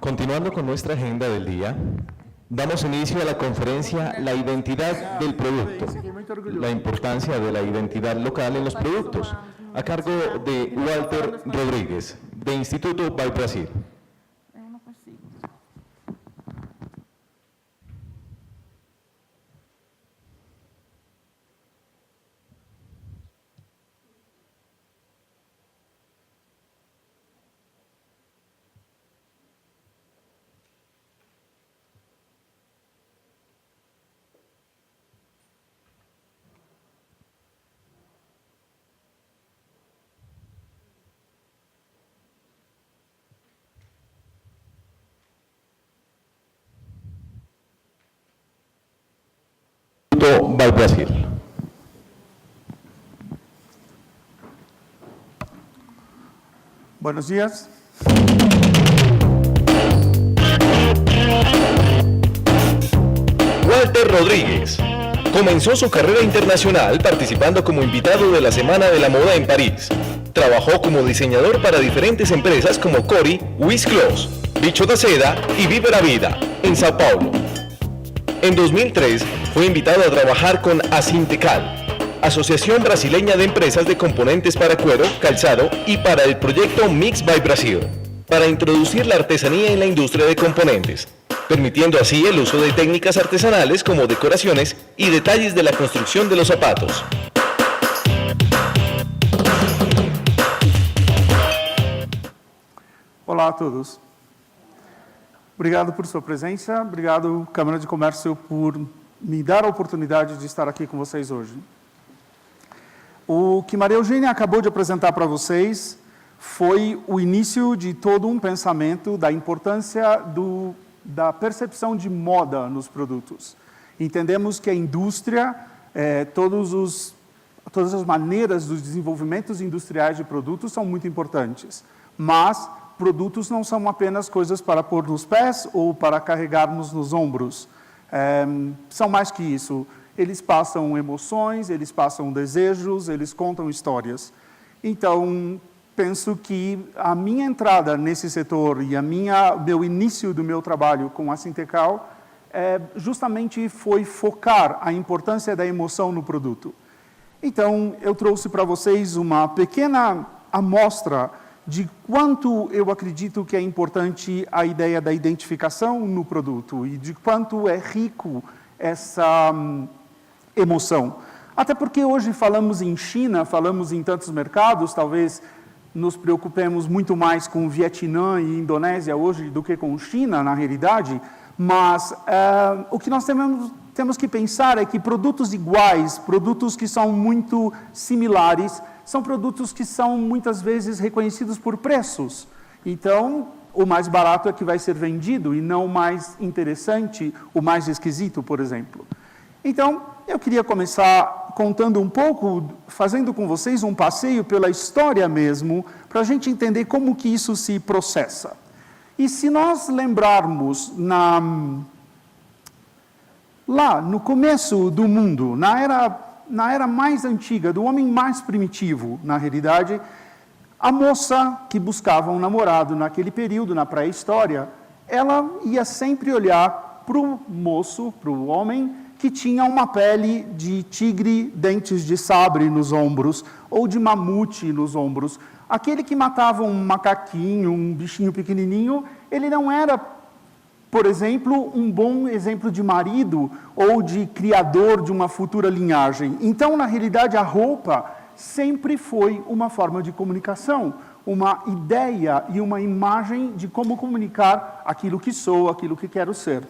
Continuando con nuestra agenda del día, damos inicio a la conferencia La identidad del producto, la importancia de la identidad local en los productos, a cargo de Walter Rodríguez, de Instituto By Brasil. Eu não consigo. Instituto By Brasil. Buenos días. Walter Rodríguez comenzó su carrera internacional participando como invitado de la Semana de la Moda en París. Trabajó como diseñador para diferentes empresas como Cori, Whisclos, Bicho da Seda y Viva la Vida, en Sao Paulo. En 2003 fue invitado a trabajar con Asintecal, Asociación Brasileña de Empresas de Componentes para Cuero, Calzado y para el proyecto Mix by Brasil, para introducir la artesanía en la industria de componentes, permitiendo así el uso de técnicas artesanales como decoraciones y detalles de la construcción de los zapatos. Olá a todos. Obrigado por sua presença, obrigado Câmara de Comércio por me dar a oportunidade de estar aqui com vocês hoje. O que Maria Eugênia acabou de apresentar para vocês foi o início de todo um pensamento da importância da percepção de moda nos produtos. Entendemos que a indústria, todas as maneiras dos desenvolvimentos industriais de produtos são muito importantes, mas produtos não são apenas coisas para pôr nos pés ou para carregarmos nos ombros. São mais que isso. Eles passam emoções, eles passam desejos, eles contam histórias. Então, penso que a minha entrada nesse setor e meu início do meu trabalho com a Sintecal justamente foi focar a importância da emoção no produto. Então, eu trouxe para vocês uma pequena amostra de quanto eu acredito que é importante a ideia da identificação no produto e de quanto é rico essa emoção. Até porque hoje falamos em China, falamos em tantos mercados, talvez nos preocupemos muito mais com Vietnã e Indonésia hoje do que com China, na realidade, mas o que nós temos que pensar é que produtos iguais, produtos que são muito similares, são produtos que são muitas vezes reconhecidos por preços. Então, o mais barato é que vai ser vendido e não o mais interessante, o mais esquisito, por exemplo. Então, eu queria começar contando um pouco, fazendo com vocês um passeio pela história mesmo, para a gente entender como que isso se processa. E se nós lembrarmos lá no começo do mundo, na era mais antiga, do homem mais primitivo, na realidade, a moça que buscava um namorado naquele período, na pré-história, ela ia sempre olhar para o moço, para o homem, que tinha uma pele de tigre, dentes de sabre nos ombros, ou de mamute nos ombros. Aquele que matava um macaquinho, um bichinho pequenininho, ele não era, por exemplo, um bom exemplo de marido ou de criador de uma futura linhagem. Então, na realidade, a roupa sempre foi uma forma de comunicação, uma ideia e uma imagem de como comunicar aquilo que sou, aquilo que quero ser.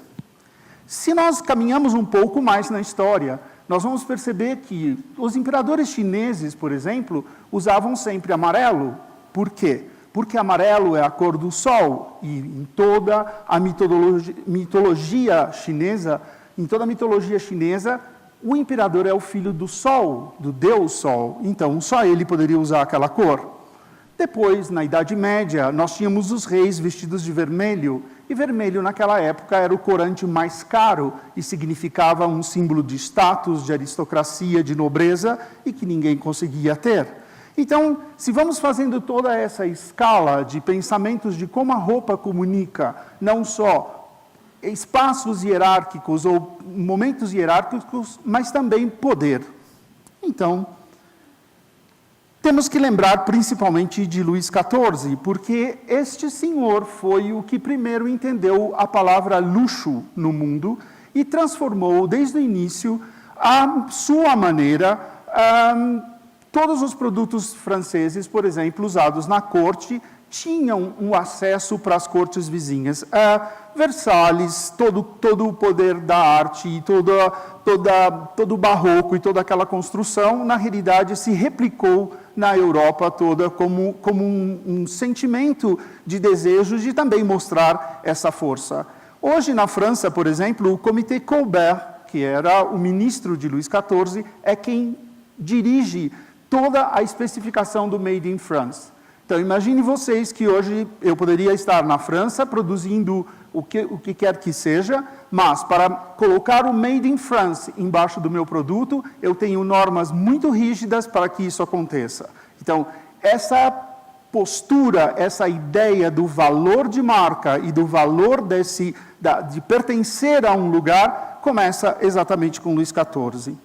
Se nós caminhamos um pouco mais na história, nós vamos perceber que os imperadores chineses, por exemplo, usavam sempre amarelo. Por quê? Porque amarelo é a cor do sol, e em toda a mitologia chinesa, o imperador é o filho do sol, do deus sol, então só ele poderia usar aquela cor. Depois, na Idade Média, nós tínhamos os reis vestidos de vermelho, e vermelho naquela época era o corante mais caro e significava um símbolo de status, de aristocracia, de nobreza, e que ninguém conseguia ter. Então, se vamos fazendo toda essa escala de pensamentos de como a roupa comunica, não só espaços hierárquicos ou momentos hierárquicos, mas também poder. Então, temos que lembrar principalmente de Luís XIV, porque este senhor foi o que primeiro entendeu a palavra luxo no mundo e transformou desde o início a sua maneira. Todos os produtos franceses, por exemplo, usados na corte, tinham um acesso para as cortes vizinhas. Versalhes, todo o poder da arte, e todo o barroco e toda aquela construção, na realidade, se replicou na Europa toda como um sentimento de desejo de também mostrar essa força. Hoje, na França, por exemplo, o Comitê Colbert, que era o ministro de Luís XIV, é quem dirige toda a especificação do Made in France. Então, imagine vocês que hoje eu poderia estar na França produzindo o que quer que seja, mas para colocar o Made in France embaixo do meu produto, eu tenho normas muito rígidas para que isso aconteça. Então, essa postura, essa ideia do valor de marca e do valor de pertencer a um lugar, começa exatamente com Luís XIV.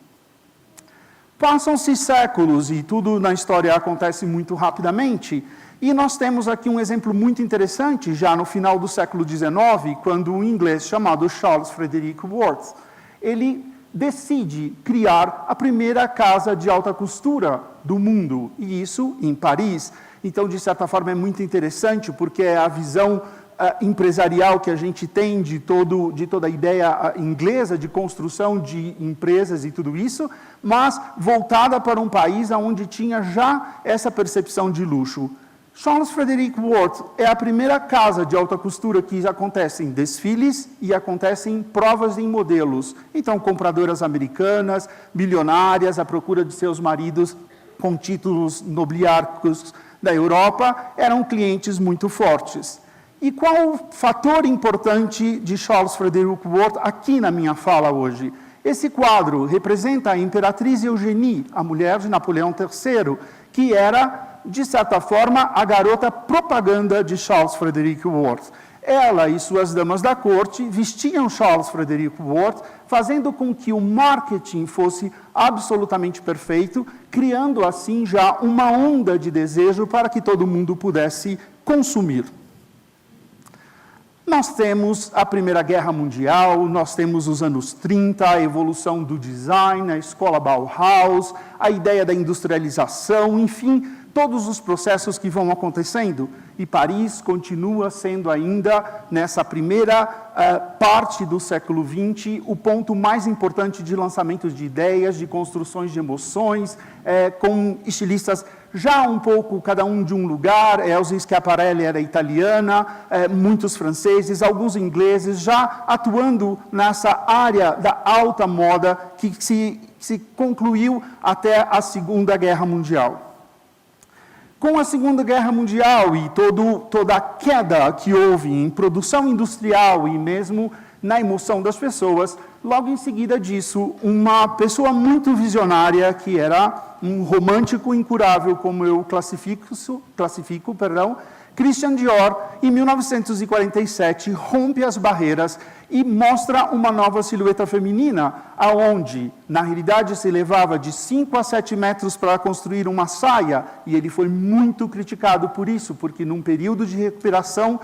Passam-se séculos e tudo na história acontece muito rapidamente, e nós temos aqui um exemplo muito interessante, já no final do século XIX, quando um inglês chamado Charles Frederick Worth, ele decide criar a primeira casa de alta costura do mundo, e isso em Paris. Então, de certa forma, é muito interessante, porque é a visão empresarial que a gente tem de toda a ideia inglesa de construção de empresas e tudo isso, mas voltada para um país onde tinha já essa percepção de luxo. Charles Frederick Worth é a primeira casa de alta costura que acontecem desfiles e acontecem provas em modelos. Então, compradoras americanas, bilionárias, à procura de seus maridos com títulos nobiliárquicos da Europa, eram clientes muito fortes. E qual o fator importante de Charles Frederick Worth aqui na minha fala hoje? Esse quadro representa a Imperatriz Eugénie, a mulher de Napoleão III, que era, de certa forma, a garota propaganda de Charles Frederick Worth. Ela e suas damas da corte vestiam Charles Frederick Worth, fazendo com que o marketing fosse absolutamente perfeito, criando assim já uma onda de desejo para que todo mundo pudesse consumir. Nós temos a Primeira Guerra Mundial, nós temos os anos 30, a evolução do design, a escola Bauhaus, a ideia da industrialização, enfim, todos os processos que vão acontecendo. E Paris continua sendo ainda, nessa primeira parte do século XX, o ponto mais importante de lançamentos de ideias, de construções de emoções, com estilistas já um pouco, cada um de um lugar. Elsa Schiaparelli era italiana, muitos franceses, alguns ingleses, já atuando nessa área da alta moda que se concluiu até a Segunda Guerra Mundial. Com a Segunda Guerra Mundial e toda a queda que houve em produção industrial e mesmo na emoção das pessoas, logo em seguida disso, uma pessoa muito visionária, que era um romântico incurável, como eu classifico, Christian Dior, em 1947, rompe as barreiras e mostra uma nova silhueta feminina, aonde, na realidade, se levava de 5 a 7 metros para construir uma saia, e ele foi muito criticado por isso, porque num período de recuperação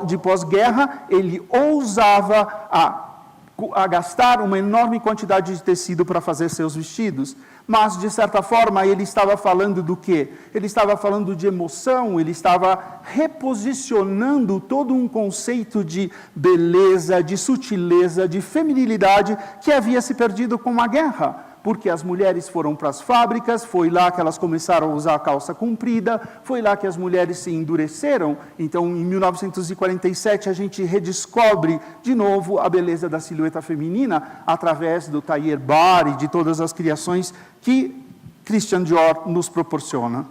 de pós-guerra, ele ousava a gastar uma enorme quantidade de tecido para fazer seus vestidos. Mas, de certa forma, ele estava falando do quê? Ele estava falando de emoção, ele estava reposicionando todo um conceito de beleza, de sutileza, de feminilidade que havia se perdido com a guerra. Porque as mulheres foram para as fábricas, foi lá que elas começaram a usar a calça comprida, foi lá que as mulheres se endureceram. Então, em 1947, a gente redescobre de novo a beleza da silhueta feminina através do tailleur bar e de todas as criações que Christian Dior nos proporciona.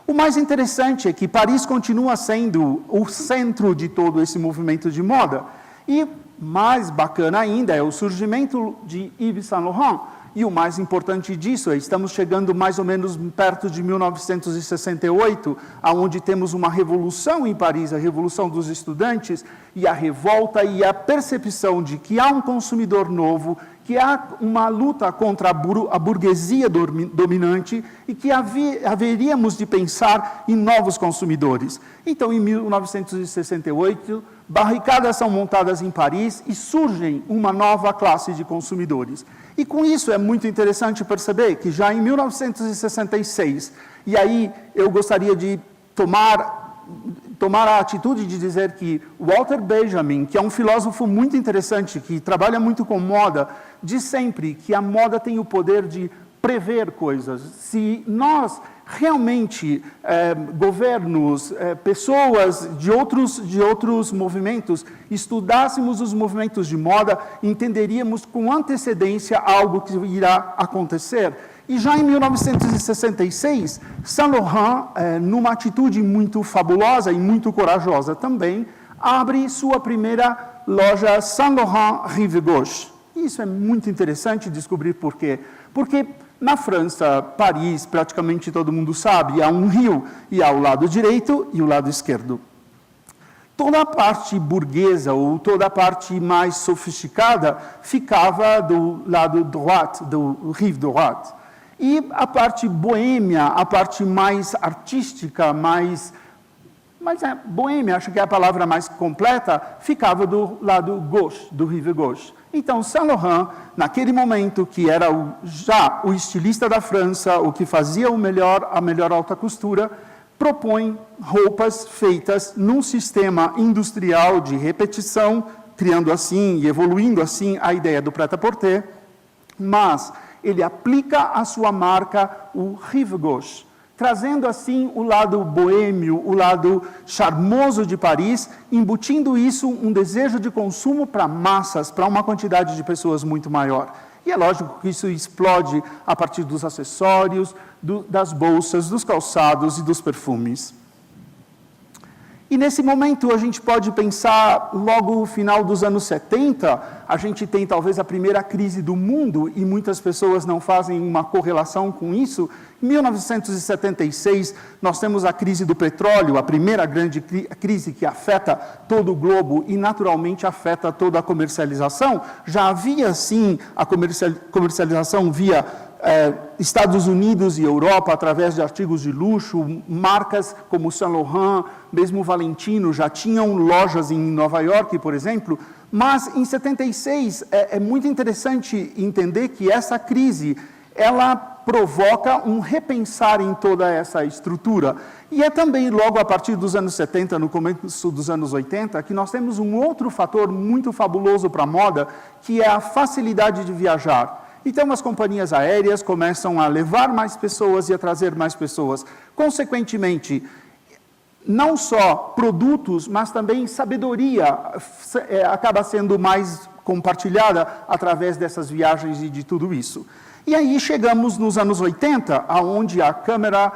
O mais interessante é que Paris continua sendo o centro de todo esse movimento de moda. E mais bacana ainda é o surgimento de Yves Saint Laurent, E o mais importante disso é, estamos chegando mais ou menos perto de 1968, onde temos uma revolução em Paris, a Revolução dos Estudantes, e a revolta e a percepção de que há um consumidor novo, que há uma luta contra a burguesia dominante e que haveríamos de pensar em novos consumidores. Então, em 1968, barricadas são montadas em Paris e surgem uma nova classe de consumidores. E com isso é muito interessante perceber que já em 1966, e aí eu gostaria de tomar a atitude de dizer que Walter Benjamin, que é um filósofo muito interessante, que trabalha muito com moda, diz sempre que a moda tem o poder de prever coisas. Se nós realmente, governos, pessoas de outros movimentos, estudássemos os movimentos de moda, entenderíamos com antecedência algo que irá acontecer. E já em 1966, Saint Laurent, numa atitude muito fabulosa e muito corajosa também, abre sua primeira loja Saint Laurent Rive Gauche. Isso é muito interessante descobrir por quê. Porque na França, Paris, praticamente todo mundo sabe, há um rio, e há o lado direito e o lado esquerdo. Toda a parte burguesa, ou toda a parte mais sofisticada, ficava do lado droite, do Rive Droite. E a parte boêmia, a parte mais artística, boêmia, acho que é a palavra mais completa, ficava do lado gauche, do Rive Gauche. Então, Saint Laurent, naquele momento que era já o estilista da França, o que fazia a melhor alta costura, propõe roupas feitas num sistema industrial de repetição, criando assim e evoluindo assim a ideia do prêt-à-porter, mas ele aplica à sua marca o Rive Gauche, trazendo assim o lado boêmio, o lado charmoso de Paris, embutindo isso um desejo de consumo para massas, para uma quantidade de pessoas muito maior. E é lógico que isso explode a partir dos acessórios, das bolsas, dos calçados e dos perfumes. E nesse momento a gente pode pensar, logo no final dos anos 70, a gente tem talvez a primeira crise do mundo, e muitas pessoas não fazem uma correlação com isso. Em 1976, nós temos a crise do petróleo, a primeira grande crise que afeta todo o globo e naturalmente afeta toda a comercialização. Já havia, sim, a comercialização via Estados Unidos e Europa, através de artigos de luxo, marcas como Saint Laurent, mesmo Valentino, já tinham lojas em Nova York, por exemplo, mas em 76 é muito interessante entender que essa crise, ela provoca um repensar em toda essa estrutura. E é também logo a partir dos anos 70, no começo dos anos 80, que nós temos um outro fator muito fabuloso para a moda, que é a facilidade de viajar. Então, as companhias aéreas começam a levar mais pessoas e a trazer mais pessoas. Consequentemente, não só produtos, mas também sabedoria acaba sendo mais compartilhada através dessas viagens e de tudo isso. E aí chegamos nos anos 80, onde a Câmara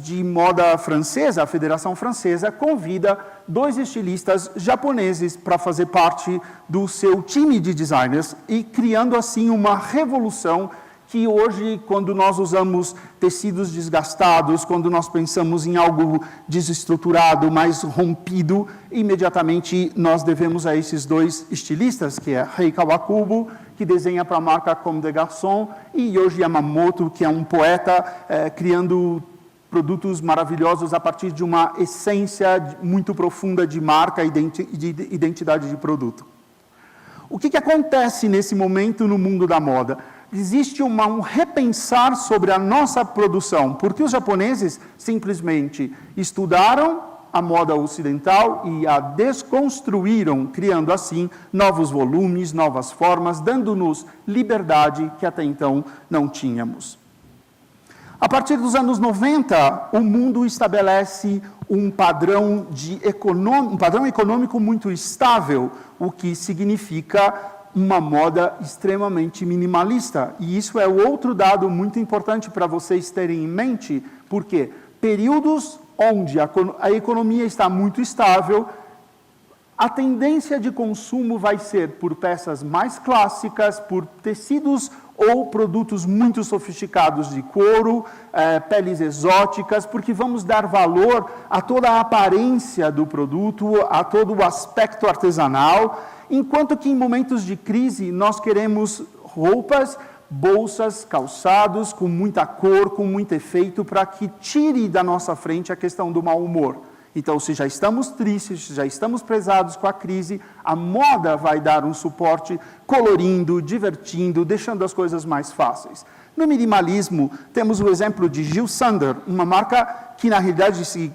de Moda Francesa, a Federação Francesa, convida 2 estilistas japoneses para fazer parte do seu time de designers e criando assim uma revolução que hoje, quando nós usamos tecidos desgastados, quando nós pensamos em algo desestruturado, mais rompido, imediatamente nós devemos a esses 2 estilistas, que é Rei Kawakubo, que desenha para a marca Comme des Garçons, e Yohji Yamamoto, que é um poeta, criando produtos maravilhosos a partir de uma essência muito profunda de marca e de identidade de produto. O que acontece nesse momento no mundo da moda? Existe um repensar sobre a nossa produção, porque os japoneses simplesmente estudaram a moda ocidental e a desconstruíram, criando assim novos volumes, novas formas, dando-nos liberdade que até então não tínhamos. A partir dos anos 90, o mundo estabelece um padrão econômico muito estável, o que significa uma moda extremamente minimalista. E isso é outro dado muito importante para vocês terem em mente, porque períodos onde a economia está muito estável, a tendência de consumo vai ser por peças mais clássicas, por tecidos ou produtos muito sofisticados de couro, peles exóticas, porque vamos dar valor a toda a aparência do produto, a todo o aspecto artesanal, enquanto que em momentos de crise nós queremos roupas, bolsas, calçados com muita cor, com muito efeito, para que tire da nossa frente a questão do mau humor. Então, se já estamos tristes, se já estamos pesados com a crise, a moda vai dar um suporte colorindo, divertindo, deixando as coisas mais fáceis. No minimalismo, temos o exemplo de Jil Sander, uma marca que, na realidade, se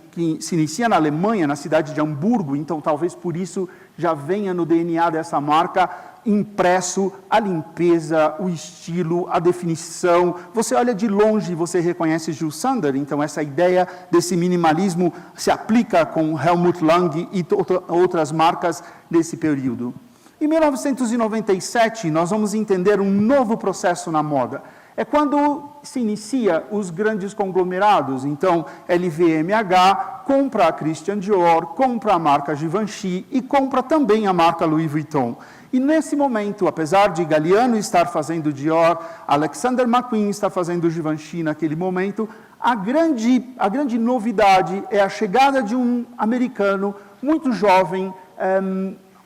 inicia na Alemanha, na cidade de Hamburgo, então talvez por isso já venha no DNA dessa marca impresso a limpeza, o estilo, a definição. Você olha de longe e você reconhece Jil Sander, então essa ideia desse minimalismo se aplica com Helmut Lang e outras marcas desse período. Em 1997, nós vamos entender um novo processo na moda. É quando se inicia os grandes conglomerados. Então, LVMH compra a Christian Dior, compra a marca Givenchy e compra também a marca Louis Vuitton. E nesse momento, apesar de Galliano estar fazendo Dior, Alexander McQueen estar fazendo Givenchy naquele momento, a grande novidade é a chegada de um americano muito jovem,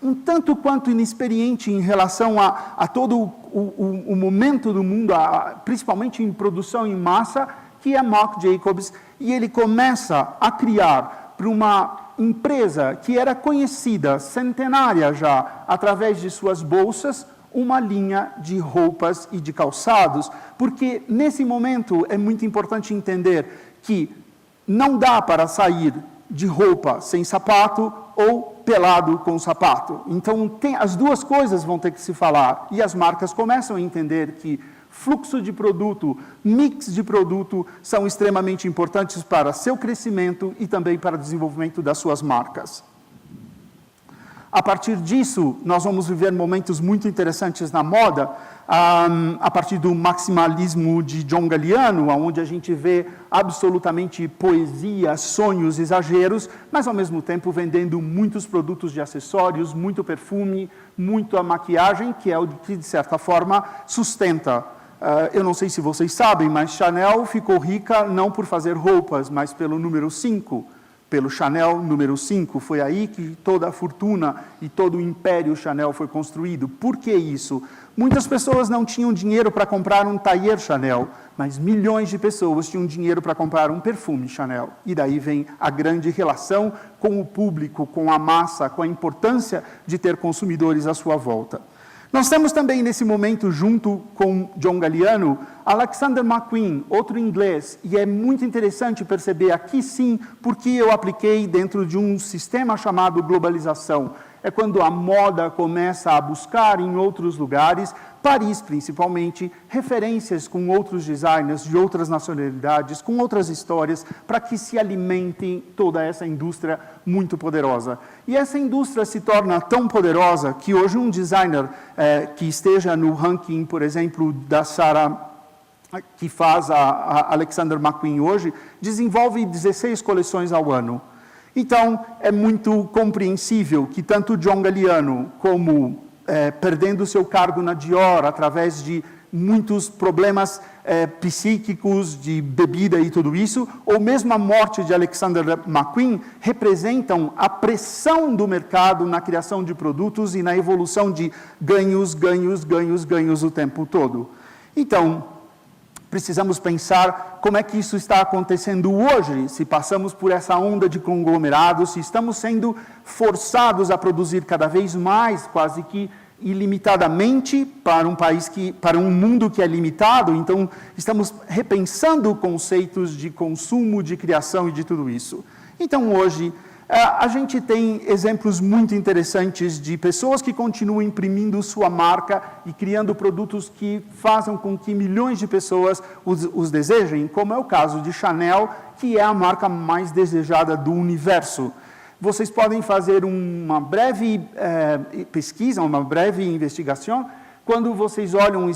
um tanto quanto inexperiente em relação a todo o momento do mundo, principalmente em produção em massa, que é Marc Jacobs, e ele começa a criar para uma empresa que era conhecida, centenária já, através de suas bolsas, uma linha de roupas e de calçados, porque nesse momento é muito importante entender que não dá para sair de roupa sem sapato ou pelado com sapato. Então, as duas coisas vão ter que se falar. E as marcas começam a entender que fluxo de produto, mix de produto, são extremamente importantes para seu crescimento e também para o desenvolvimento das suas marcas. A partir disso, nós vamos viver momentos muito interessantes na moda, a partir do maximalismo de John Galliano, onde a gente vê absolutamente poesia, sonhos, exageros, mas ao mesmo tempo vendendo muitos produtos de acessórios, muito perfume, muita maquiagem, que é o que, de certa forma, sustenta. Eu não sei se vocês sabem, mas Chanel ficou rica não por fazer roupas, mas pelo número 5. Pelo Chanel número 5, foi aí que toda a fortuna e todo o império Chanel foi construído. Por que isso? Muitas pessoas não tinham dinheiro para comprar um tailleur Chanel, mas milhões de pessoas tinham dinheiro para comprar um perfume Chanel. E daí vem a grande relação com o público, com a massa, com a importância de ter consumidores à sua volta. Nós temos também, nesse momento, junto com John Galliano, Alexander McQueen, outro inglês, e é muito interessante perceber aqui sim, porque eu apliquei dentro de um sistema chamado globalização. É quando a moda começa a buscar em outros lugares, Paris principalmente, referências com outros designers de outras nacionalidades, com outras histórias, para que se alimentem toda essa indústria muito poderosa. E essa indústria se torna tão poderosa que hoje um designer que esteja no ranking, por exemplo, da Sarah, que faz a Alexander McQueen hoje, desenvolve 16 coleções ao ano. Então, é muito compreensível que tanto John Galliano como perdendo seu cargo na Dior através de muitos problemas psíquicos, de bebida e tudo isso, ou mesmo a morte de Alexander McQueen, representam a pressão do mercado na criação de produtos e na evolução de ganhos, ganhos, ganhos, ganhos o tempo todo. Então, precisamos pensar como é que isso está acontecendo hoje, se passamos por essa onda de conglomerados, se estamos sendo forçados a produzir cada vez mais, quase que ilimitadamente, para um mundo que é limitado. Então, estamos repensando conceitos de consumo, de criação e de tudo isso. Então, hoje, a gente tem exemplos muito interessantes de pessoas que continuam imprimindo sua marca e criando produtos que façam com que milhões de pessoas os desejem, como é o caso de Chanel, que é a marca mais desejada do universo. Vocês podem fazer uma breve pesquisa, uma breve investigação, quando vocês olham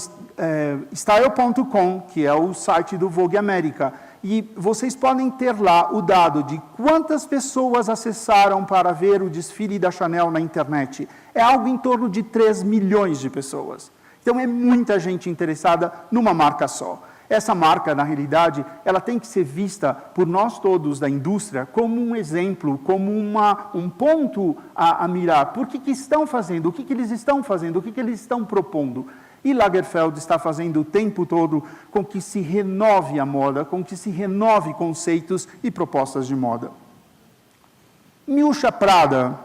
Style.com, que é o site do Vogue América, e vocês podem ter lá o dado de quantas pessoas acessaram para ver o desfile da Chanel na internet. É algo em torno de 3 milhões de pessoas. Então, é muita gente interessada numa marca só. Essa marca, na realidade, ela tem que ser vista por nós todos da indústria como um exemplo, como um ponto a mirar. Por que estão fazendo? O que eles estão fazendo? O que eles estão propondo? E Lagerfeld está fazendo o tempo todo com que se renove a moda, com que se renove conceitos e propostas de moda. Miúcha Prada.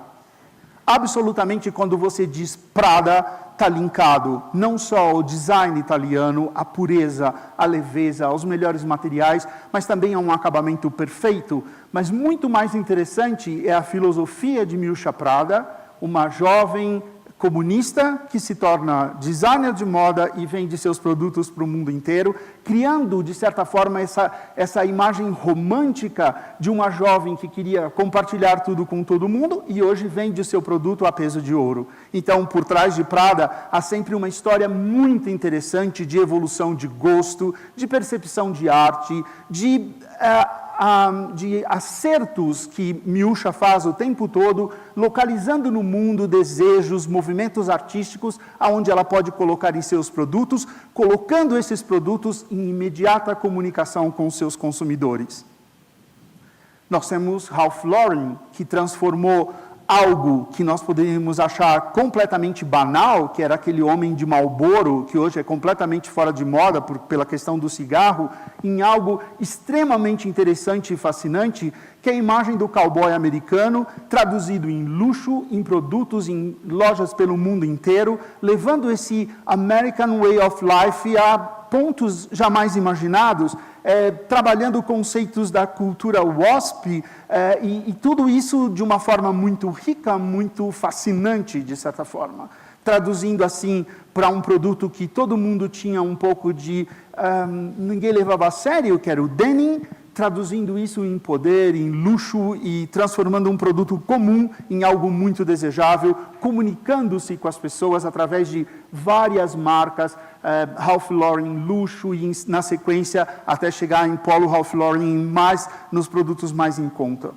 Absolutamente, quando você diz Prada, está linkado não só ao design italiano, à pureza, à leveza, aos melhores materiais, mas também a um acabamento perfeito. Mas muito mais interessante é a filosofia de Miúcha Prada, uma jovem comunista que se torna designer de moda e vende seus produtos para o mundo inteiro, criando, de certa forma, essa imagem romântica de uma jovem que queria compartilhar tudo com todo mundo e hoje vende o seu produto a peso de ouro. Então, por trás de Prada, há sempre uma história muito interessante de evolução de gosto, de percepção de arte, de acertos que Miúcha faz o tempo todo, localizando no mundo desejos, movimentos artísticos, aonde ela pode colocar em seus produtos, colocando esses produtos em imediata comunicação com os seus consumidores. Nós temos Ralph Lauren, que transformou algo que nós poderíamos achar completamente banal, que era aquele homem de Marlboro, que hoje é completamente fora de moda pela questão do cigarro, em algo extremamente interessante e fascinante, que é a imagem do cowboy americano, traduzido em luxo, em produtos, em lojas pelo mundo inteiro, levando esse American Way of Life a pontos jamais imaginados, trabalhando conceitos da cultura WASP, e tudo isso de uma forma muito rica, muito fascinante, de certa forma. Traduzindo assim para um produto que todo mundo tinha um pouco de... ninguém levava a sério, que era o denim, traduzindo isso em poder, em luxo e transformando um produto comum em algo muito desejável, comunicando-se com as pessoas através de várias marcas, Ralph Lauren luxo e na sequência até chegar em Polo Ralph Lauren mais nos produtos mais em conta.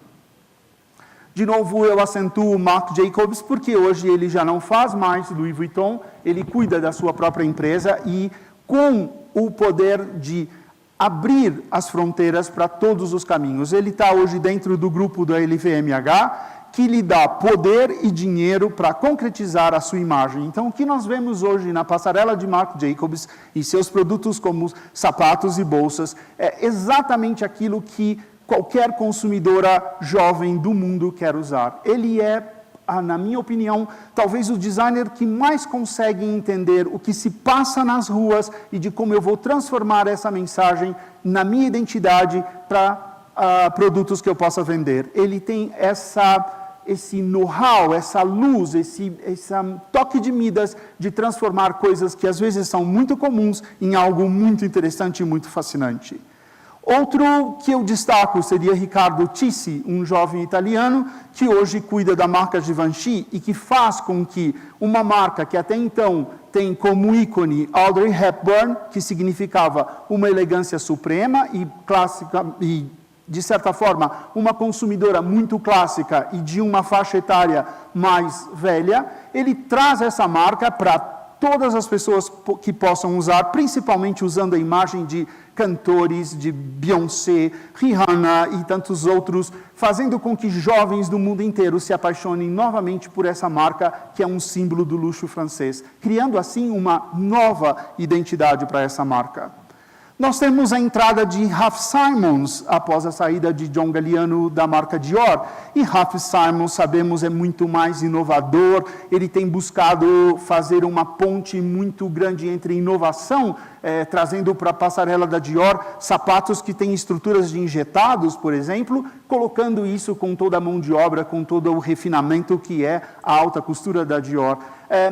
De novo, eu acentuo Marc Jacobs porque hoje ele já não faz mais Louis Vuitton, ele cuida da sua própria empresa e com o poder de abrir as fronteiras para todos os caminhos. Ele está hoje dentro do grupo da LVMH, que lhe dá poder e dinheiro para concretizar a sua imagem. Então, o que nós vemos hoje na passarela de Marc Jacobs e seus produtos como sapatos e bolsas é exatamente aquilo que qualquer consumidora jovem do mundo quer usar. Ele é, na minha opinião, talvez o designer que mais consegue entender o que se passa nas ruas e de como eu vou transformar essa mensagem na minha identidade para produtos que eu possa vender. Ele tem esse know-how, essa luz, esse toque de Midas de transformar coisas que às vezes são muito comuns em algo muito interessante e muito fascinante. Outro que eu destaco seria Riccardo Tisci, um jovem italiano que hoje cuida da marca Givenchy e que faz com que uma marca que até então tem como ícone Audrey Hepburn, que significava uma elegância suprema e clássica e de certa forma, uma consumidora muito clássica e de uma faixa etária mais velha, ele traz essa marca para todas as pessoas que possam usar, principalmente usando a imagem de cantores, de Beyoncé, Rihanna e tantos outros, fazendo com que jovens do mundo inteiro se apaixonem novamente por essa marca, que é um símbolo do luxo francês, criando assim uma nova identidade para essa marca. Nós temos a entrada de Raf Simons, após a saída de John Galliano da marca Dior. E Raf Simons, sabemos, é muito mais inovador, ele tem buscado fazer uma ponte muito grande entre inovação, trazendo para a passarela da Dior sapatos que têm estruturas de injetados, por exemplo, colocando isso com toda a mão de obra, com todo o refinamento que é a alta costura da Dior.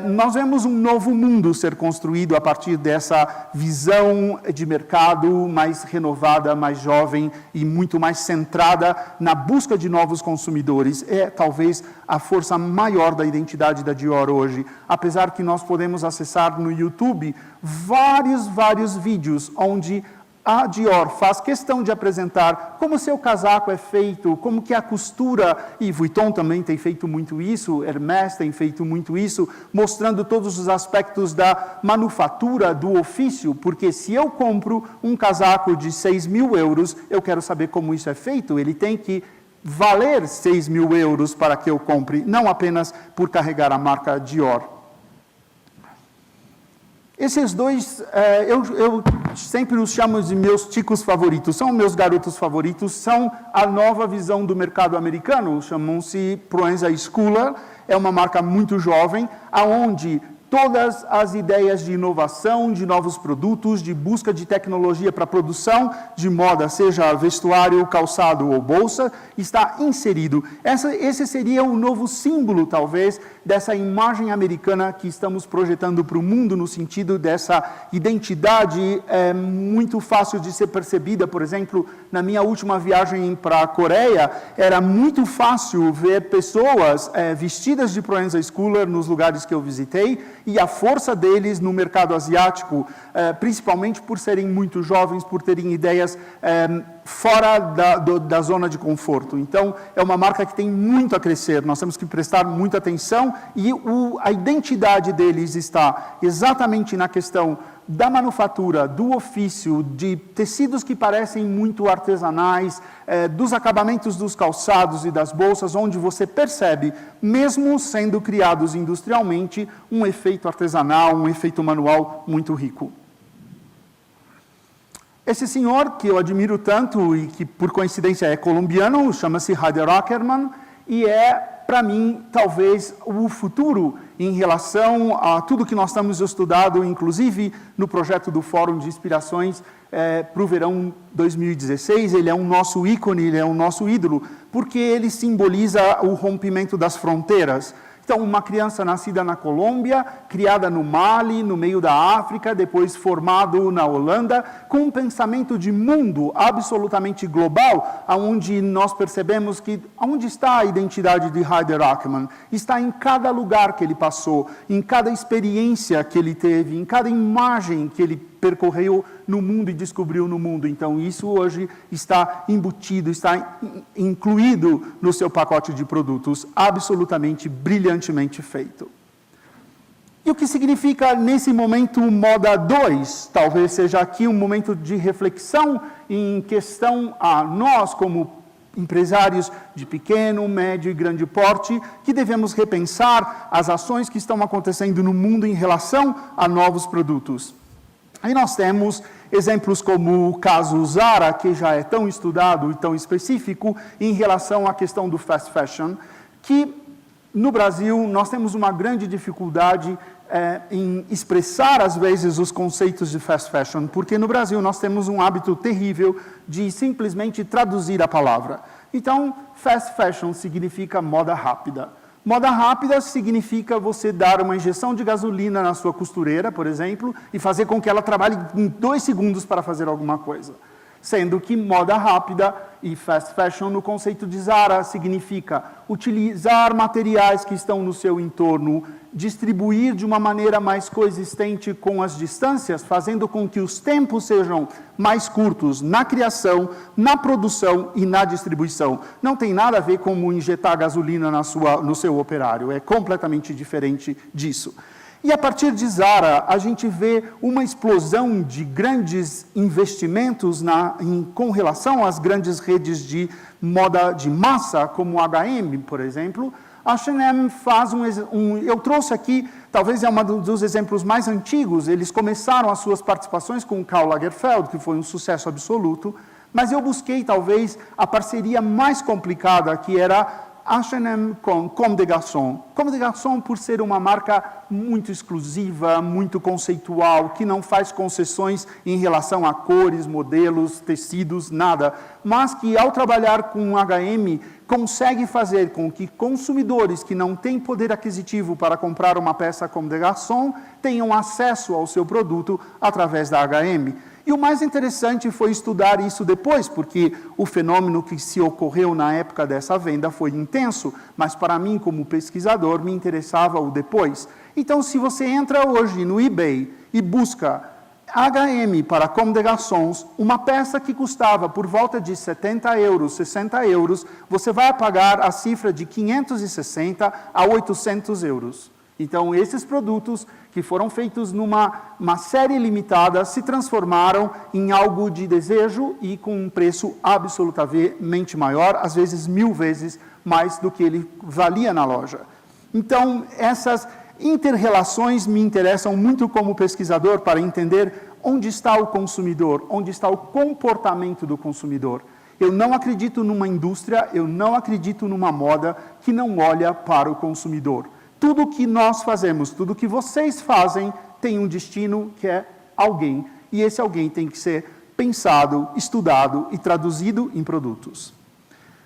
Nós vemos um novo mundo ser construído a partir dessa visão de mercado mais renovada, mais jovem e muito mais centrada na busca de novos consumidores. É talvez a força maior da identidade da Dior hoje. Apesar que nós podemos acessar no YouTube vários vídeos onde A Dior faz questão de apresentar como seu casaco é feito, como que a costura, e Vuitton também tem feito muito isso, Hermès tem feito muito isso, mostrando todos os aspectos da manufatura, do ofício, porque se eu compro um casaco de 6.000 euros, eu quero saber como isso é feito, ele tem que valer 6.000 euros para que eu compre, não apenas por carregar a marca Dior. Esses dois, eu sempre os chamo de meus ticos favoritos, são meus garotos favoritos, são a nova visão do mercado americano, chamam-se Proenza Schouler, é uma marca muito jovem, aonde todas as ideias de inovação, de novos produtos, de busca de tecnologia para produção de moda, seja vestuário, calçado ou bolsa, está inserido. Esse seria o novo símbolo, talvez, dessa imagem americana que estamos projetando para o mundo, no sentido dessa identidade muito fácil de ser percebida. Por exemplo, na minha última viagem para a Coreia, era muito fácil ver pessoas vestidas de Proenza Schouler nos lugares que eu visitei, e a força deles no mercado asiático, principalmente por serem muito jovens, por terem ideias fora da zona de conforto. Então, é uma marca que tem muito a crescer, nós temos que prestar muita atenção, e a identidade deles está exatamente na questão da manufatura, do ofício, de tecidos que parecem muito artesanais, dos acabamentos dos calçados e das bolsas, onde você percebe, mesmo sendo criados industrialmente, um efeito artesanal, um efeito manual muito rico. Esse senhor, que eu admiro tanto e que, por coincidência, é colombiano, chama-se Haider Ackermann, e para mim, talvez, o futuro em relação a tudo que nós estamos estudando, inclusive no projeto do Fórum de Inspirações para o verão 2016. Ele é um nosso ícone, ele é um nosso ídolo, porque ele simboliza o rompimento das fronteiras. Então, uma criança nascida na Colômbia, criada no Mali, no meio da África, depois formado na Holanda, com um pensamento de mundo absolutamente global, onde nós percebemos que onde está a identidade de Haider Ackermann? Está em cada lugar que ele passou, em cada experiência que ele teve, em cada imagem que ele percorreu no mundo e descobriu no mundo. Então, isso hoje está embutido, está incluído no seu pacote de produtos, absolutamente, brilhantemente feito. E o que significa, nesse momento, Moda 2? Talvez seja aqui um momento de reflexão em questão a nós, como empresários de pequeno, médio e grande porte, que devemos repensar as ações que estão acontecendo no mundo em relação a novos produtos. Aí nós temos exemplos como o caso Zara, que já é tão estudado e tão específico em relação à questão do fast fashion, que no Brasil nós temos uma grande dificuldade em expressar, às vezes, os conceitos de fast fashion, porque no Brasil nós temos um hábito terrível de simplesmente traduzir a palavra. Então, fast fashion significa moda rápida. Moda rápida significa você dar uma injeção de gasolina na sua costureira, por exemplo, e fazer com que ela trabalhe em 2 segundos para fazer alguma coisa. Sendo que moda rápida e fast fashion, no conceito de Zara, significa utilizar materiais que estão no seu entorno, distribuir de uma maneira mais coexistente com as distâncias, fazendo com que os tempos sejam mais curtos na criação, na produção e na distribuição. Não tem nada a ver com injetar gasolina no seu operário, é completamente diferente disso. E a partir de Zara, a gente vê uma explosão de grandes investimentos com relação às grandes redes de moda de massa, como a H&M, por exemplo. A H&M faz eu trouxe aqui, talvez é um dos exemplos mais antigos, eles começaram as suas participações com o Karl Lagerfeld, que foi um sucesso absoluto, mas eu busquei, talvez, a parceria mais complicada, que era H&M com Comme des Garçons. Comme des Garçons, por ser uma marca muito exclusiva, muito conceitual, que não faz concessões em relação a cores, modelos, tecidos, nada, mas que, ao trabalhar com H&M, consegue fazer com que consumidores que não têm poder aquisitivo para comprar uma peça Comme des Garçons tenham acesso ao seu produto através da H&M. E o mais interessante foi estudar isso depois, porque o fenômeno que se ocorreu na época dessa venda foi intenso, mas para mim, como pesquisador, me interessava o depois. Então, se você entra hoje no eBay e busca H&M, para Comme des Garçons, uma peça que custava por volta de 70 euros, 60 euros, você vai pagar a cifra de 560 a 800 euros. Então, esses produtos que foram feitos numa série limitada se transformaram em algo de desejo e com um preço absolutamente maior, às vezes 1000 vezes mais do que ele valia na loja. Então, essas inter-relações me interessam muito como pesquisador para entender onde está o consumidor, onde está o comportamento do consumidor. Eu não acredito numa indústria, eu não acredito numa moda que não olha para o consumidor. Tudo que nós fazemos, tudo que vocês fazem, tem um destino que é alguém. E esse alguém tem que ser pensado, estudado e traduzido em produtos.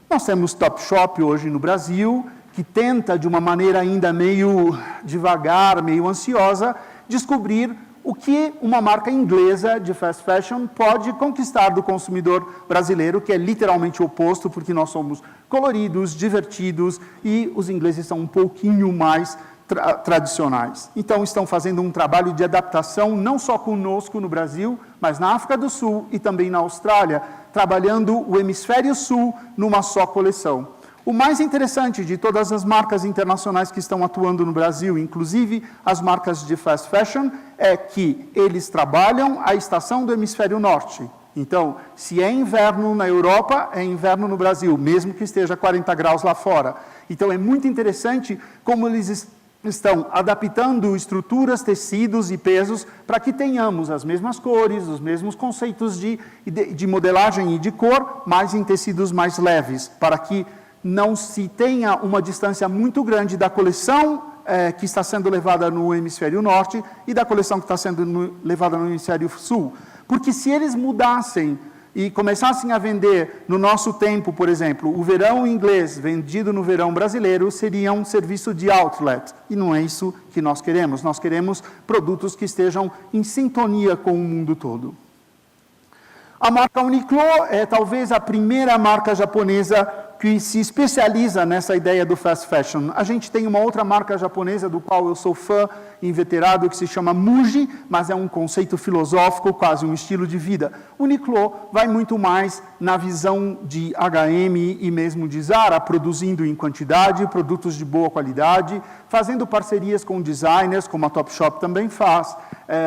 Nós temos Topshop hoje no Brasil, que tenta, de uma maneira ainda meio devagar, meio ansiosa, descobrir o que uma marca inglesa de fast fashion pode conquistar do consumidor brasileiro, que é literalmente o oposto, porque nós somos coloridos, divertidos, e os ingleses são um pouquinho mais tradicionais. Então, estão fazendo um trabalho de adaptação, não só conosco no Brasil, mas na África do Sul e também na Austrália, trabalhando o hemisfério sul numa só coleção. O mais interessante de todas as marcas internacionais que estão atuando no Brasil, inclusive as marcas de fast fashion, é que eles trabalham a estação do hemisfério norte. Então, se é inverno na Europa, é inverno no Brasil, mesmo que esteja 40 graus lá fora. Então, é muito interessante como eles estão adaptando estruturas, tecidos e pesos para que tenhamos as mesmas cores, os mesmos conceitos de modelagem e de cor, mas em tecidos mais leves, para que não se tenha uma distância muito grande da coleção que está sendo levada no hemisfério norte e da coleção que está sendo levada no hemisfério sul. Porque se eles mudassem e começassem a vender no nosso tempo, por exemplo, o verão inglês vendido no verão brasileiro, seria um serviço de outlet. E não é isso que nós queremos. Nós queremos produtos que estejam em sintonia com o mundo todo. A marca Uniqlo é talvez a primeira marca japonesa que se especializa nessa ideia do fast fashion. A gente tem uma outra marca japonesa do qual eu sou fã inveterado, que se chama Muji, mas é um conceito filosófico, quase um estilo de vida. Uniqlo vai muito mais na visão de H&M e mesmo de Zara, produzindo em quantidade, produtos de boa qualidade, fazendo parcerias com designers, como a Topshop também faz.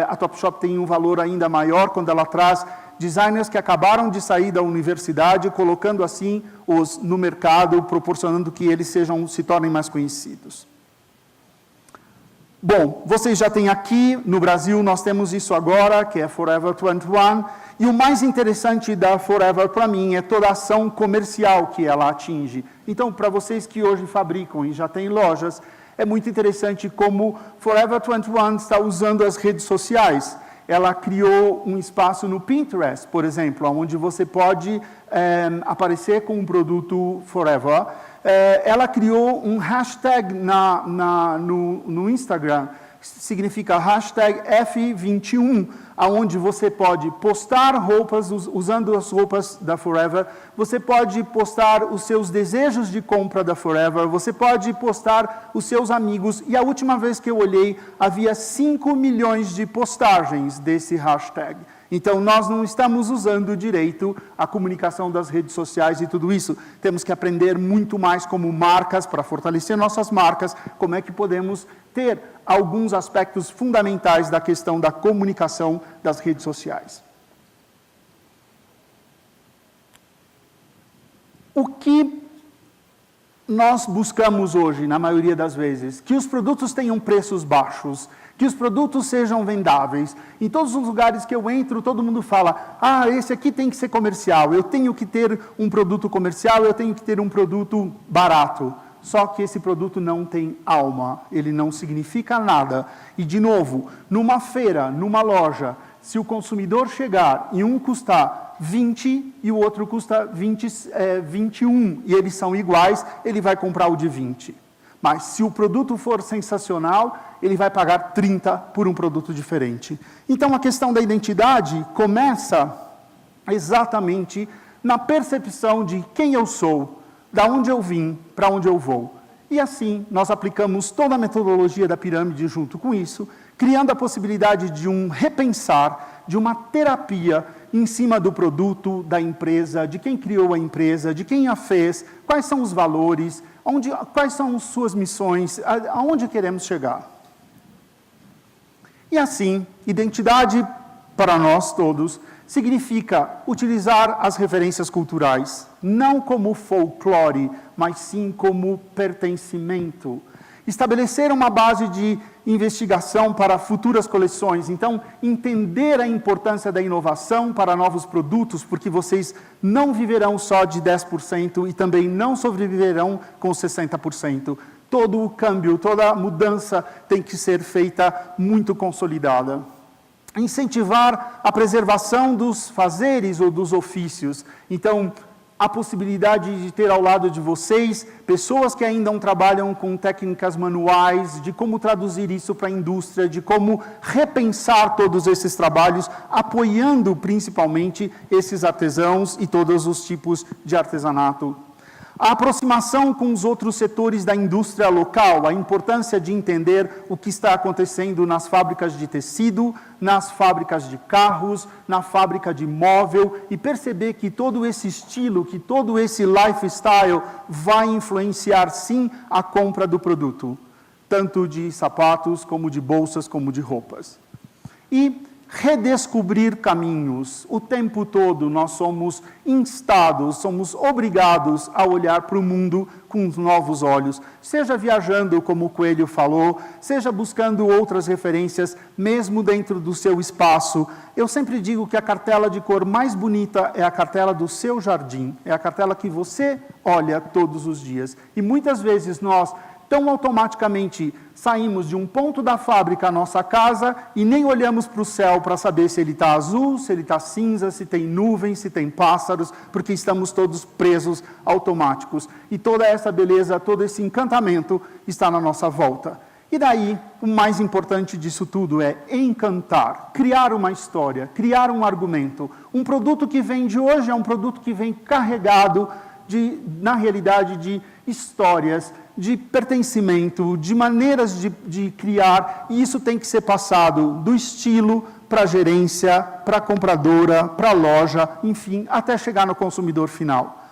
A Topshop tem um valor ainda maior quando ela traz designers que acabaram de sair da universidade, colocando assim os no mercado, proporcionando que eles se tornem mais conhecidos. Bom, vocês já têm aqui, no Brasil nós temos isso agora, que é Forever 21, e o mais interessante da Forever para mim é toda a ação comercial que ela atinge. Então, para vocês que hoje fabricam e já têm lojas, é muito interessante como Forever 21 está usando as redes sociais. Ela criou um espaço no Pinterest, por exemplo, onde você pode aparecer com um produto Forever. Ela criou um hashtag no Instagram, significa hashtag F21, onde você pode postar roupas, usando as roupas da Forever, você pode postar os seus desejos de compra da Forever, você pode postar os seus amigos, e a última vez que eu olhei, havia 5 milhões de postagens desse hashtag. Então, nós não estamos usando direito a comunicação das redes sociais e tudo isso. Temos que aprender muito mais como marcas, para fortalecer nossas marcas, como é que podemos ter alguns aspectos fundamentais da questão da comunicação das redes sociais. O que nós buscamos hoje, na maioria das vezes? Que os produtos tenham preços baixos, que os produtos sejam vendáveis. Em todos os lugares que eu entro, todo mundo fala, esse aqui tem que ser comercial, eu tenho que ter um produto comercial, eu tenho que ter um produto barato. Só que esse produto não tem alma, ele não significa nada. E, de novo, numa feira, numa loja, se o consumidor chegar e um custar 20 e o outro custa 21, e eles são iguais, ele vai comprar o de 20. Mas se o produto for sensacional, ele vai pagar 30 por um produto diferente. Então, a questão da identidade começa exatamente na percepção de quem eu sou, da onde eu vim, para onde eu vou. E assim, nós aplicamos toda a metodologia da pirâmide junto com isso, criando a possibilidade de um repensar, de uma terapia em cima do produto, da empresa, de quem criou a empresa, de quem a fez, quais são os valores, quais são suas missões, aonde queremos chegar. E assim, identidade para nós todos significa utilizar as referências culturais, não como folclore, mas sim como pertencimento. Estabelecer uma base de investigação para futuras coleções. Então, entender a importância da inovação para novos produtos, porque vocês não viverão só de 10% e também não sobreviverão com 60%. Todo o câmbio, toda a mudança tem que ser feita muito consolidada. Incentivar a preservação dos fazeres ou dos ofícios. Então, a possibilidade de ter ao lado de vocês pessoas que ainda não trabalham com técnicas manuais, de como traduzir isso para a indústria, de como repensar todos esses trabalhos, apoiando principalmente esses artesãos e todos os tipos de artesanato. A aproximação com os outros setores da indústria local, a importância de entender o que está acontecendo nas fábricas de tecido, nas fábricas de carros, na fábrica de móvel e perceber que todo esse estilo, que todo esse lifestyle vai influenciar sim a compra do produto, tanto de sapatos, como de bolsas, como de roupas. E redescobrir caminhos. O tempo todo nós somos instados, somos obrigados a olhar para o mundo com novos olhos, seja viajando, como o Coelho falou, seja buscando outras referências, mesmo dentro do seu espaço. Eu sempre digo que a cartela de cor mais bonita é a cartela do seu jardim, é a cartela que você olha todos os dias. E muitas vezes nós tão automaticamente saímos de um ponto da fábrica à nossa casa e nem olhamos para o céu para saber se ele está azul, se ele está cinza, se tem nuvens, se tem pássaros, porque estamos todos presos automáticos. E toda essa beleza, todo esse encantamento está na nossa volta. E daí, o mais importante disso tudo é encantar, criar uma história, criar um argumento. Um produto que vem de hoje é um produto que vem carregado na realidade, de histórias, de pertencimento, de maneiras de criar, e isso tem que ser passado do estilo para a gerência, para a compradora, para a loja, enfim, até chegar no consumidor final.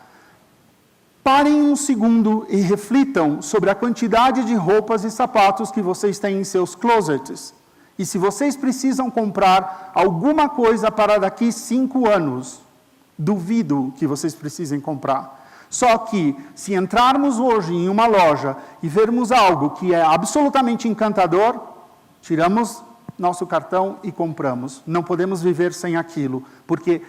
Parem um segundo e reflitam sobre a quantidade de roupas e sapatos que vocês têm em seus closets. E se vocês precisam comprar alguma coisa para daqui 5 anos, duvido que vocês precisem comprar. Só que, se entrarmos hoje em uma loja e vermos algo que é absolutamente encantador, tiramos nosso cartão e compramos. Não podemos viver sem aquilo, porque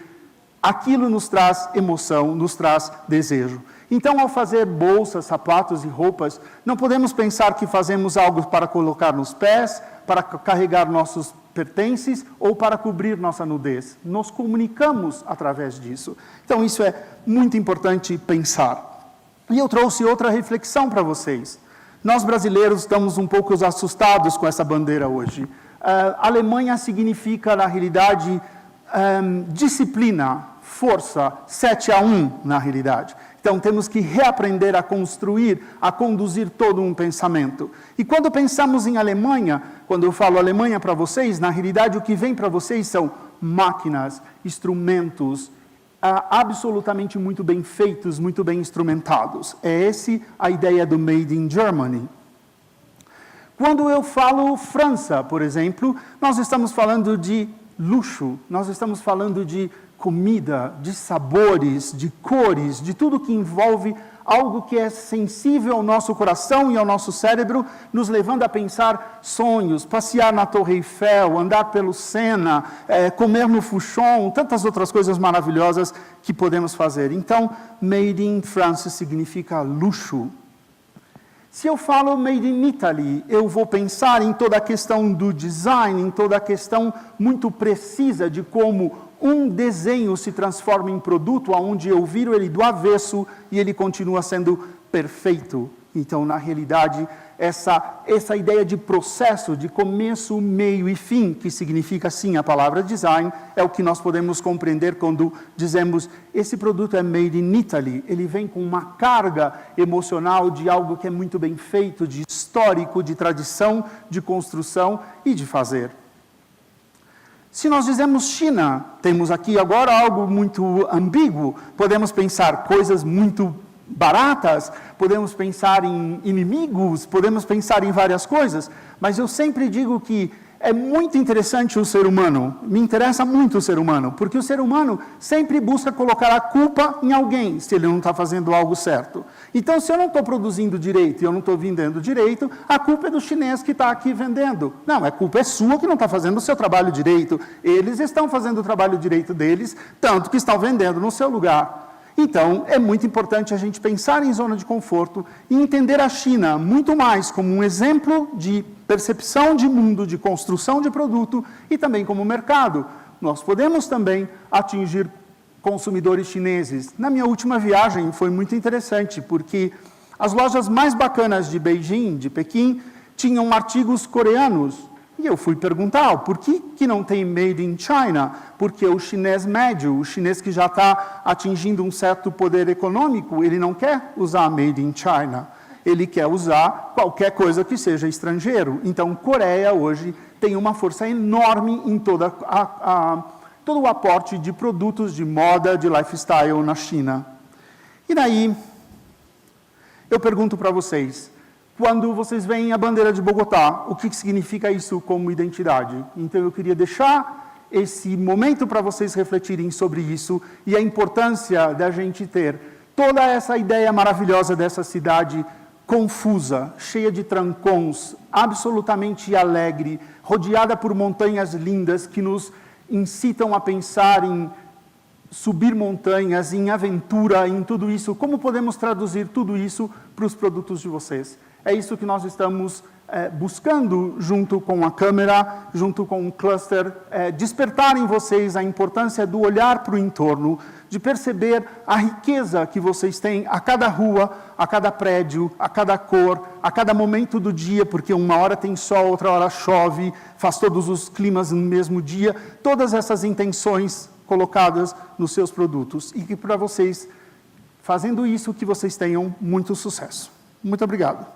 aquilo nos traz emoção, nos traz desejo. Então, ao fazer bolsas, sapatos e roupas, não podemos pensar que fazemos algo para colocar nos pés, para carregar nossos pertences ou para cobrir nossa nudez. Nos comunicamos através disso. Então, isso é muito importante pensar. E eu trouxe outra reflexão para vocês. Nós, brasileiros, estamos um pouco assustados com essa bandeira hoje. Alemanha significa, na realidade, disciplina, força, 7-1, na realidade. Então, temos que reaprender a construir, a conduzir todo um pensamento. E quando pensamos em Alemanha, quando eu falo Alemanha para vocês, na realidade o que vem para vocês são máquinas, instrumentos, absolutamente muito bem feitos, muito bem instrumentados. É essa a ideia do Made in Germany. Quando eu falo França, por exemplo, nós estamos falando de luxo, nós estamos falando de comida, de sabores, de cores, de tudo que envolve algo que é sensível ao nosso coração e ao nosso cérebro, nos levando a pensar sonhos, passear na Torre Eiffel, andar pelo Sena, comer no Fouchon, tantas outras coisas maravilhosas que podemos fazer. Então, Made in France significa luxo. Se eu falo Made in Italy, eu vou pensar em toda a questão do design, em toda a questão muito precisa de como um desenho se transforma em produto, onde eu viro ele do avesso e ele continua sendo perfeito. Então, na realidade, essa ideia de processo, de começo, meio e fim, que significa, sim, a palavra design, é o que nós podemos compreender quando dizemos esse produto é made in Italy. Ele vem com uma carga emocional de algo que é muito bem feito, de histórico, de tradição, de construção e de fazer. Se nós dizemos China, temos aqui agora algo muito ambíguo. Podemos pensar coisas muito baratas, podemos pensar em inimigos, podemos pensar em várias coisas, mas eu sempre digo que é muito interessante o ser humano, me interessa muito o ser humano, porque o ser humano sempre busca colocar a culpa em alguém, se ele não está fazendo algo certo. Então, se eu não estou produzindo direito e eu não estou vendendo direito, a culpa é do chinês que está aqui vendendo. Não, a culpa é sua que não está fazendo o seu trabalho direito. Eles estão fazendo o trabalho direito deles, tanto que estão vendendo no seu lugar. Então, é muito importante a gente pensar em zona de conforto e entender a China muito mais como um exemplo de percepção de mundo, de construção de produto e também como mercado. Nós podemos também atingir consumidores chineses. Na minha última viagem foi muito interessante, porque as lojas mais bacanas de Beijing, de Pequim, tinham artigos coreanos. E eu fui perguntar, por que não tem Made in China? Porque o chinês médio, o chinês que já está atingindo um certo poder econômico, ele não quer usar Made in China. Ele quer usar qualquer coisa que seja estrangeiro. Então, Coreia hoje tem uma força enorme em todo o aporte de produtos de moda, de lifestyle na China. E daí, eu pergunto para vocês, quando vocês veem a bandeira de Bogotá, o que significa isso como identidade? Então, eu queria deixar esse momento para vocês refletirem sobre isso e a importância da gente ter toda essa ideia maravilhosa dessa cidade confusa, cheia de trancões, absolutamente alegre, rodeada por montanhas lindas que nos incitam a pensar em subir montanhas, em aventura, em tudo isso. Como podemos traduzir tudo isso para os produtos de vocês? É isso que nós estamos buscando, junto com a câmera, junto com o cluster, despertar em vocês a importância do olhar para o entorno, de perceber a riqueza que vocês têm a cada rua, a cada prédio, a cada cor, a cada momento do dia, porque uma hora tem sol, outra hora chove, faz todos os climas no mesmo dia, todas essas intenções colocadas nos seus produtos. E que para vocês, fazendo isso, que vocês tenham muito sucesso. Muito obrigado.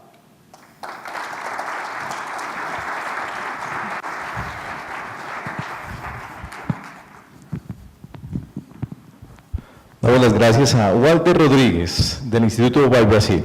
Damos las gracias a Walter Rodríguez, del Instituto By Brasil.